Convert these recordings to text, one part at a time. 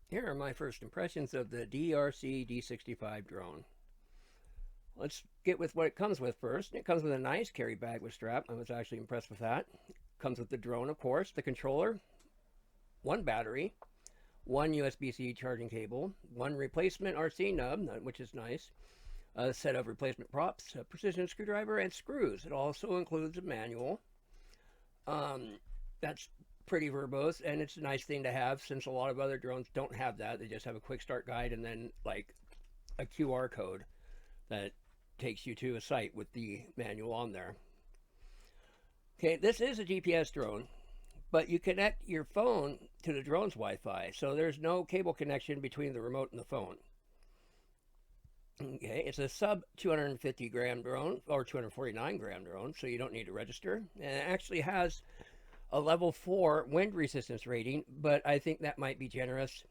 Here are my first impressions of the DRC D65 drone. Let's get with what it comes with first. It comes with a nice carry bag with strap. I was actually impressed with that. Comes with the drone, of course, the controller, one battery, one USB-C charging cable, one replacement RC nub, which is nice, a set of replacement props, a precision screwdriver, and screws. It also includes a manual. That's pretty verbose, and it's a nice thing to have since a lot of other drones don't have that. They just have a quick start guide and then like a QR code that takes you to a site with the manual on there. Okay, this is a GPS drone, but you connect your phone to the drone's Wi-Fi, so there's no cable connection between the remote and the phone. Okay, it's a sub 250 gram drone or 249 gram drone, so you don't need to register. And it actually has a level 4 wind resistance rating, but I think that might be generous,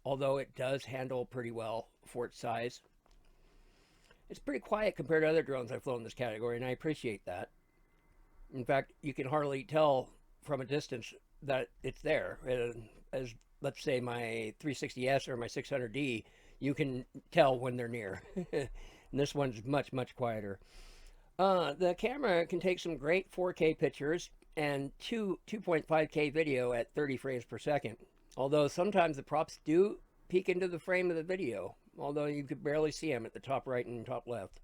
although it does handle pretty well for its size. It's pretty quiet compared to other drones I've flown in this category, and I appreciate that. In fact, you can hardly tell from a distance that it's there. As let's say my 360S or my 600D, you can tell when they're near. And this one's much, much quieter. The camera can take some great 4K pictures and 2.5K video at 30 frames per second. Although sometimes the props do peek into the frame of the video, although you could barely see them at the top right and top left.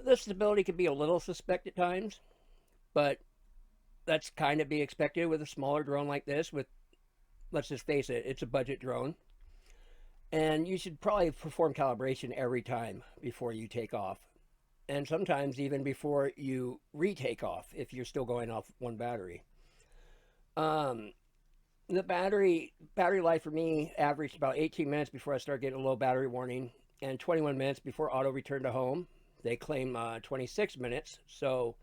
The stability can be a little suspect at times, but that's kind of be expected with a smaller drone like this. With, let's just face it, it's a budget drone. And you should probably perform calibration every time before you take off. And sometimes even before you retake off if you're still going off one battery. The battery life for me averaged about 18 minutes before I started getting a low battery warning, and 21 minutes before auto return to home. They claim 26 minutes, so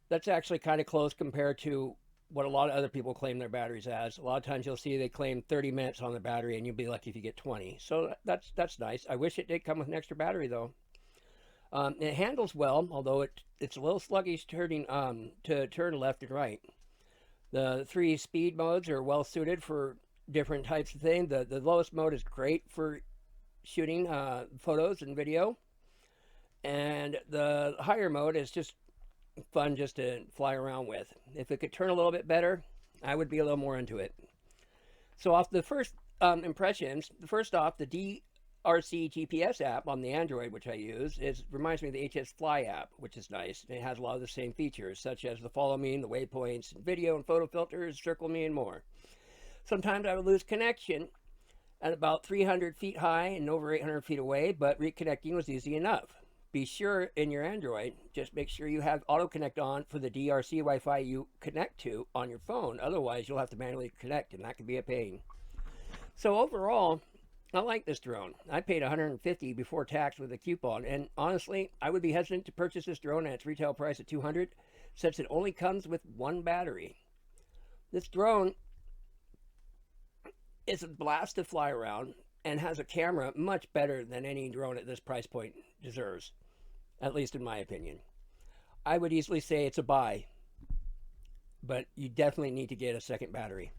that's actually kind of close compared to what a lot of other people claim their batteries as. A lot of times you'll see they claim 30 minutes on the battery, and you'll be lucky if you get 20. So that's nice. I wish it did come with an extra battery though. It handles well, although it's a little sluggish turning to turn left and right. The 3 speed modes are well suited for different types of things. The lowest mode is great for shooting photos and video, and the higher mode is just fun just to fly around with. If it could turn a little bit better, I would be a little more into it. So off the first impressions, first off, the DRC GPS app on the Android, which I use, reminds me of the HS Fly app, which is nice. It has a lot of the same features, such as the follow me, the waypoints, video and photo filters, circle me, and more. Sometimes I would lose connection at about 300 feet high and over 800 feet away, but reconnecting was easy enough. Be sure in your Android, just make sure you have auto connect on for the DRC Wi-Fi you connect to on your phone. Otherwise, you'll have to manually connect, and that can be a pain. So overall, I like this drone. I paid $150 before tax with a coupon, and honestly, I would be hesitant to purchase this drone at its retail price at $200, since it only comes with one battery. This drone is a blast to fly around and has a camera much better than any drone at this price point deserves, at least in my opinion. I would easily say it's a buy, but you definitely need to get a second battery.